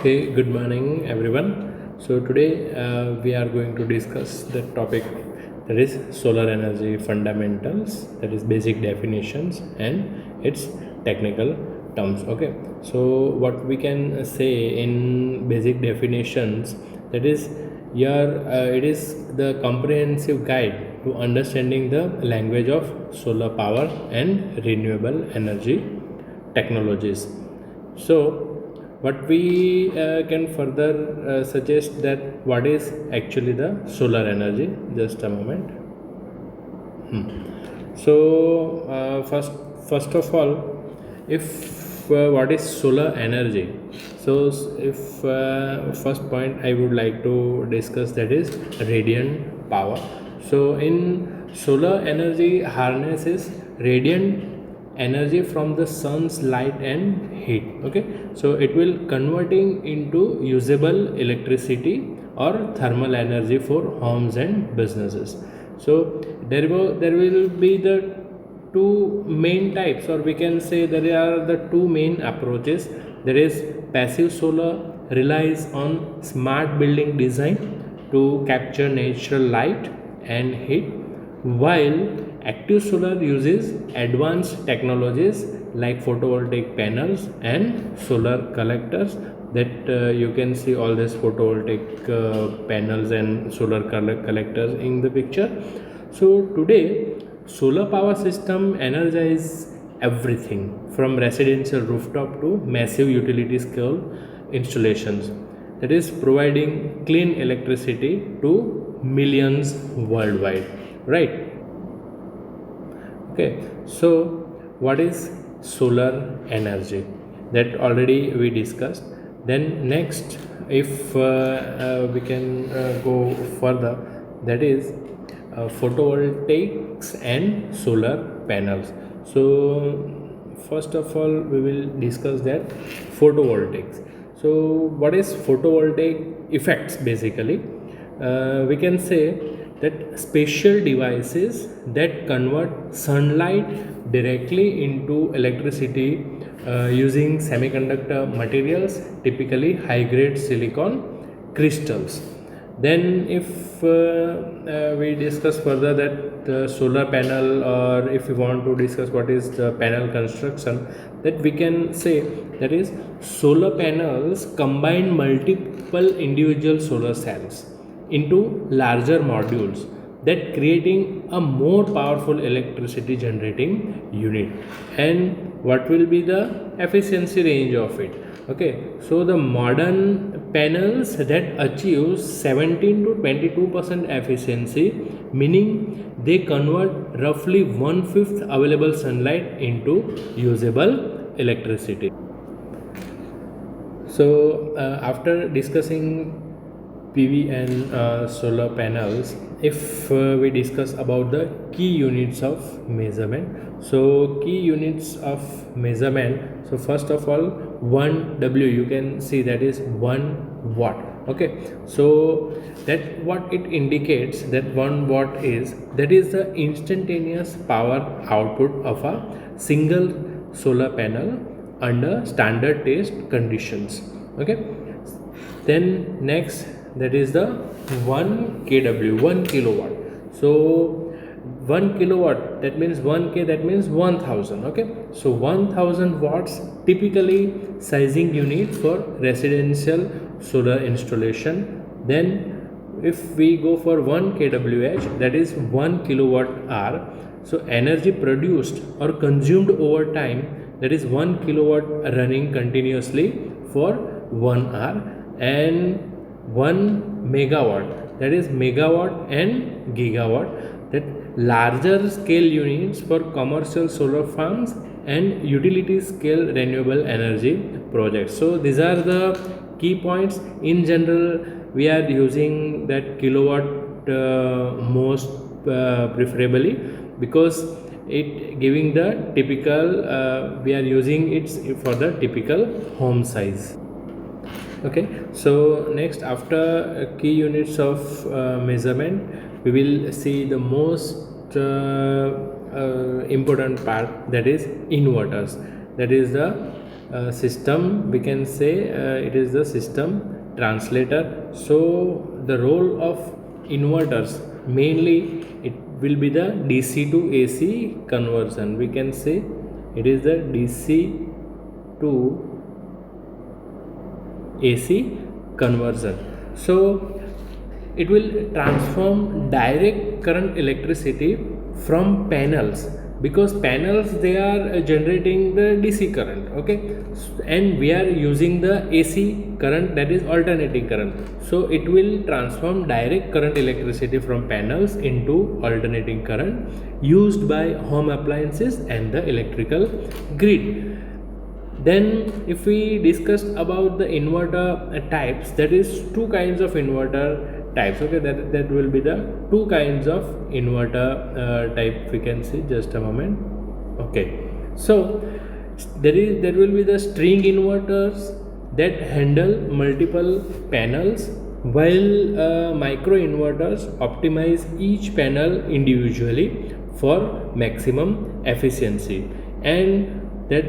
Okay, good morning everyone. So today we are going to discuss the topic that is solar energy fundamentals, that is basic definitions and its technical terms. Okay, so what we can say in basic definitions, that is it is the comprehensive guide to understanding the language of solar power and renewable energy technologies. So what we can further suggest that what is actually the solar energy. Just a moment. So first of all, if what is solar energy? So if first point I would like to discuss, that is radiant power. So in solar energy harnesses radiant energy from the sun's light and heat. Okay, so it will converting into usable electricity or thermal energy for homes and businesses. So there will be the two main types, or we can say there are the two main approaches. There is passive solar, relies on smart building design to capture natural light and heat, while active solar uses advanced technologies like photovoltaic panels and solar collectors. That you can see all these photovoltaic panels and solar collectors in the picture. So today solar power system energize everything from residential rooftop to massive utility scale installations, that is providing clean electricity to millions worldwide, right? Okay, so what is solar energy? That already we discussed. Then next, if we can go further, that is photovoltaics and solar panels. So first of all we will discuss that photovoltaics. So what is photovoltaic effects? Basically we can say that special devices that convert sunlight directly into electricity using semiconductor materials, typically high grade silicon crystals. Then if we discuss further that the solar panel, or if we want to discuss what is the panel construction, that we can say that is solar panels combine multiple individual solar cells into larger modules, that creating a more powerful electricity generating unit. And what will be the efficiency range of it? Okay, so the modern panels that achieve 17 to 22% efficiency, meaning they convert roughly 1/5 available sunlight into usable electricity. So after discussing PV and solar panels, if we discuss about the key units of measurement. So key units of measurement, so first of all 1 W, you can see that is 1 watt. Okay, so that what it indicates, that 1 watt is, that is the instantaneous power output of a single solar panel under standard test conditions. Okay, then next, that is the 1 kW, 1 kilowatt. So 1 kilowatt, that means 1k, that means 1000. Okay, so 1000 watts typically sizing unit for residential solar installation. Then if we go for 1 kWh, that is 1 kilowatt hour. So energy produced or consumed over time, that is 1 kilowatt running continuously for 1 hour. And 1 megawatt, that is megawatt and gigawatt, that larger scale units for commercial solar farms and utility scale renewable energy projects. So these are the key points. In general we are using that kilowatt most preferably, because it giving the typical we are using it for the typical home size. Okay, so next, after key units of measurement, we will see the most important part, that is inverters. That is the system, we can say it is the system translator. So the role of inverters mainly, it will be the DC to AC conversion. We can say it is the DC to AC conversion. So it will transform direct current electricity from panels, because panels, they are generating the DC current, okay, and we are using the AC current, that is alternating current. So it will transform direct current electricity from panels into alternating current used by home appliances and the electrical grid. Then if we discuss about the inverter types, that is two kinds of inverter types, okay, that will be the two kinds of inverter type, we can see. Just a moment. Okay, so there will be the string inverters that handle multiple panels, while micro inverters optimize each panel individually for maximum efficiency. And that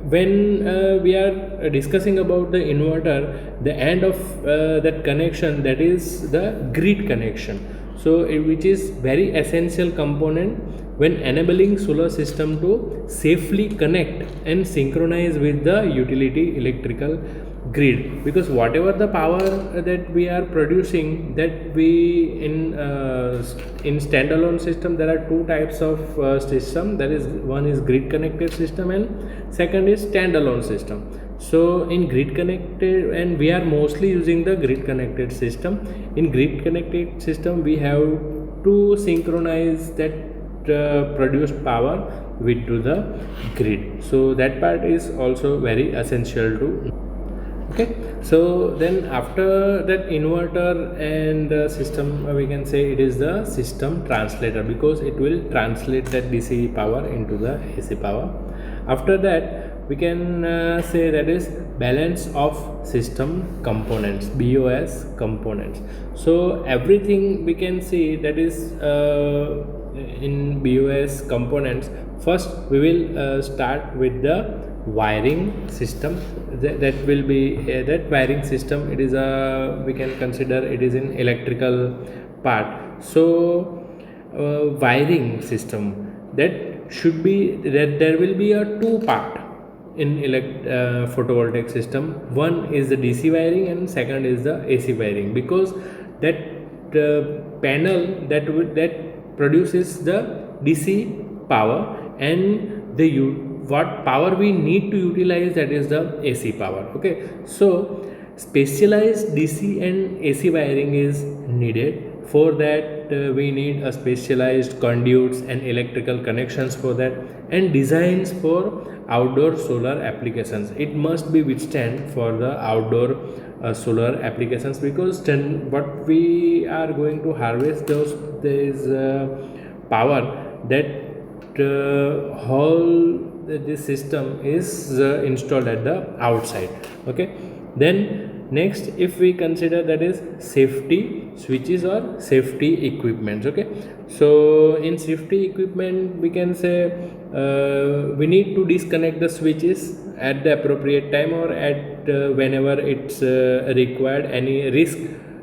when we are discussing about the inverter, the end of that connection, that is the grid connection. So which is very essential component when enabling solar system to safely connect and synchronize with the utility electrical grid, because whatever the power that we are producing, that we in standalone system, there are two types of system. That is, one is grid connected system and second is standalone system. So in grid connected, and we are mostly using the grid connected system. In grid connected system, we have to synchronize that produced power with to the grid. So that part is also very essential to. Okay, so then after that inverter and system, we can say it is the system translator, because it will translate that DC power into the AC power. After that, we can say that is balance of system components, BOS components. So everything we can see, that is in BOS components. First we will start with the wiring system. That will be that wiring system, it is a, we can consider it is an electrical part. So wiring system, that should be, that there will be a two part in photovoltaic system. One is the DC wiring and second is the AC wiring, because that panel that produces the DC power, and the what power we need to utilize, that is the AC power. Okay, so specialized DC and AC wiring is needed. For that we need a specialized conduits and electrical connections for that, and designs for outdoor solar applications. It must be withstand for the outdoor solar applications, because then what we are going to harvest those, there is power that whole this system is installed at the outside. Okay, then next, if we consider, that is safety switches or safety equipments. Okay, so in safety equipment, we can say we need to disconnect the switches at the appropriate time, or at whenever it's required. Any risk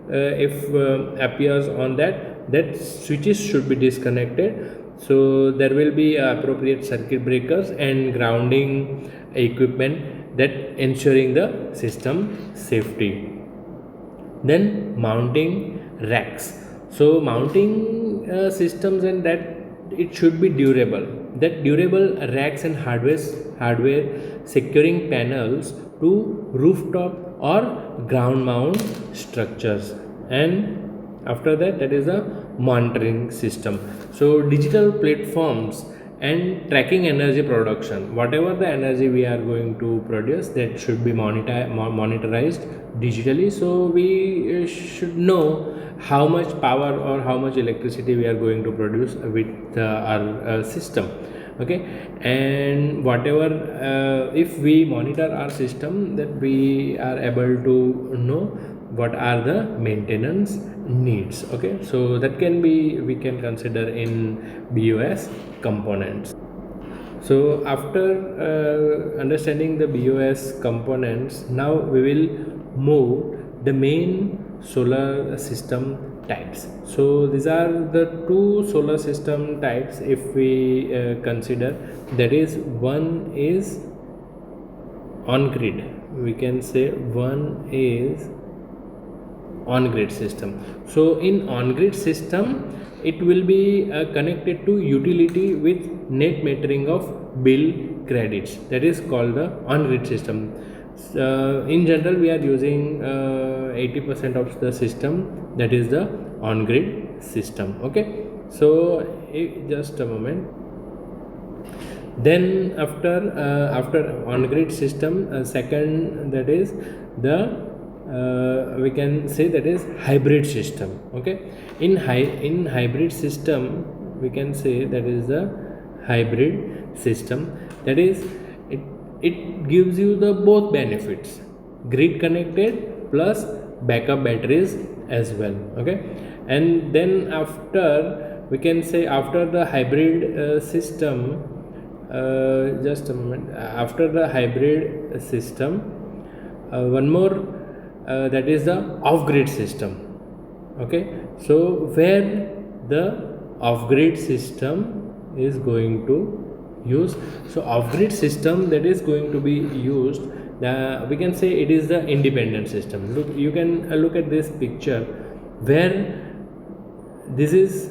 if appears on that switches should be disconnected. So there will be appropriate circuit breakers and grounding equipment, that ensuring the system safety. Then mounting racks. So mounting systems, and that it should be durable. That durable racks and hardware securing panels to rooftop or ground mount structures. And after that, that is a monitoring system. So digital platforms and tracking energy production, whatever the energy we are going to produce, that should be monitorized digitally. So we should know how much power or how much electricity we are going to produce with our system. Okay, and whatever if we monitor our system, that we are able to know what are the maintenance needs. Okay, so that can be, we can consider in BOS components. So after understanding the BOS components, now we will move the main solar system types. So these are the two solar system types if we consider. That is, one is on grid. We can say one is on grid system. So in on grid system, it will be connected to utility with net metering of bill credits. That is called the on grid system. In general, we are using 80% of the system, that is the on grid system. Okay, so just a moment. Then after on grid system, second, that is the we can say that is hybrid system. Okay, in hybrid system, we can say that is the hybrid system. That is, it gives you the both benefits, grid connected plus backup batteries as well. Okay, and then after, we can say, after the hybrid system, just a moment, after the hybrid system, one more, that is the off grid system. Okay, so where the off grid system is going to use, so off grid system that is going to be used, we can say it is the independent system. Look, you can look at this picture where this is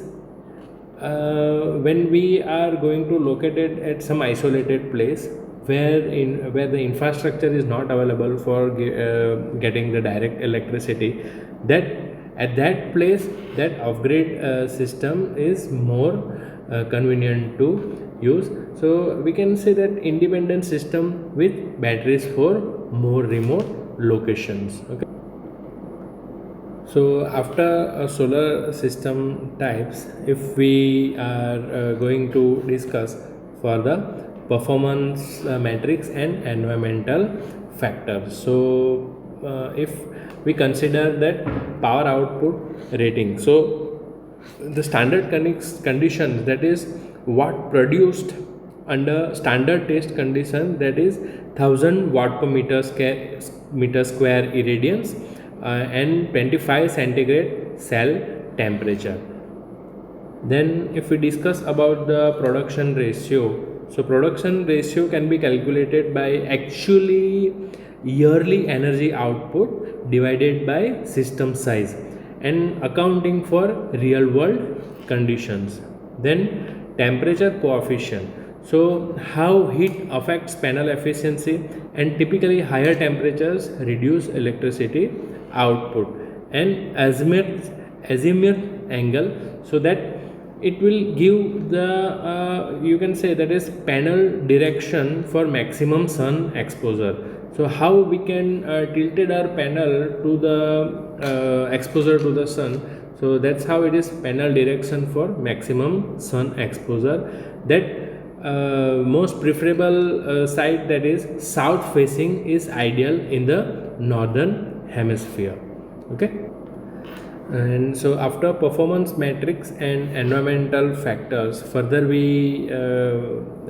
when we are going to locate it at some isolated place where the infrastructure is not available for getting the direct electricity, that at that place that off-grid system is more convenient to use. So we can say that independent system with batteries for more remote locations. Okay, so after solar system types, if we are going to discuss for the performance matrix and environmental factors. So if we consider that power output rating, so the standard conditions, that is what produced under standard test condition, that is 1000 watt per meter square irradiance and 25 centigrade cell temperature. Then if we discuss about the production ratio, so production ratio can be calculated by actually yearly energy output divided by system size and accounting for real world conditions. Then temperature coefficient, so how heat affects panel efficiency, and typically higher temperatures reduce electricity output, and azimuth angle, so that it will give the you can say that is panel direction for maximum sun exposure. So how we can tilted our panel to the exposure to the sun, so that's how it is panel direction for maximum sun exposure. That most preferable side, that is south facing, is ideal in the northern hemisphere. Okay, and so after performance matrix and environmental factors, further we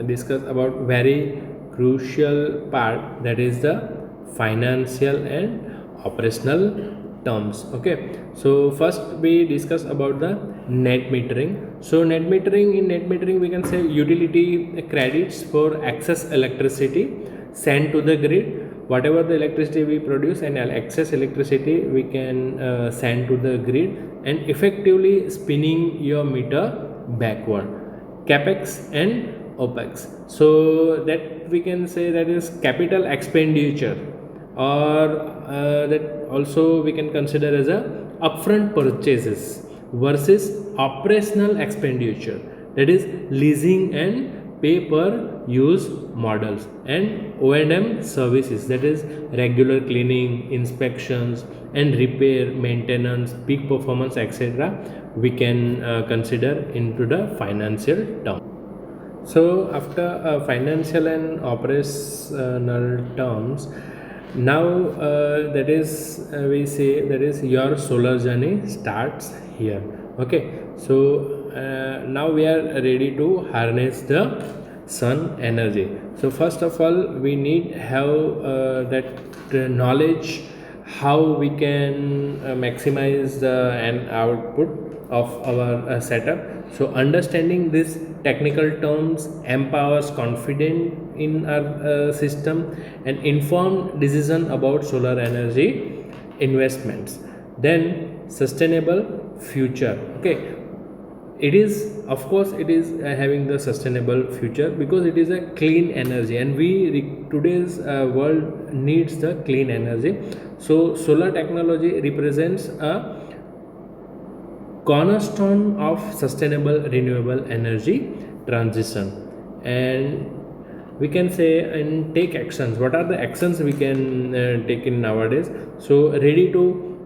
discuss about very crucial part, that is the financial and operational terms. Okay, so first we discuss about the net metering. So in net metering we can say utility credits for excess electricity sent to the grid. Whatever the electricity we produce and excess electricity we can send to the grid, and effectively spinning your meter backward. Capex and opex, so that we can say that is capital expenditure, or that also we can consider as a upfront purchases versus operational expenditure, that is leasing and pay per use models, and O&M services, that is regular cleaning, inspections and repair, maintenance, peak performance, etc. we can consider into the financial term. So after financial and operational terms, now that is we say that is your solar journey starts here. Okay, so now we are ready to harness the sun energy. So first of all we need have that knowledge how we can maximize the an output of our setup. So understanding these technical terms empowers confidence in our system and informed decision about solar energy investments. Then sustainable future. Okay, it is, of course it is having the sustainable future because it is a clean energy, and today's world needs the clean energy. So solar technology represents a cornerstone of sustainable renewable energy transition. And we can say and take actions. What are the actions we can take in nowadays? So ready to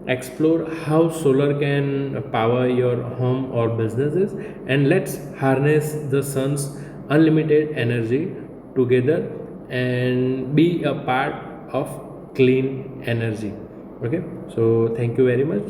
explore how solar can power your home or businesses, and let's harness the sun's unlimited energy together and be a part of clean energy. Okay, so thank you very much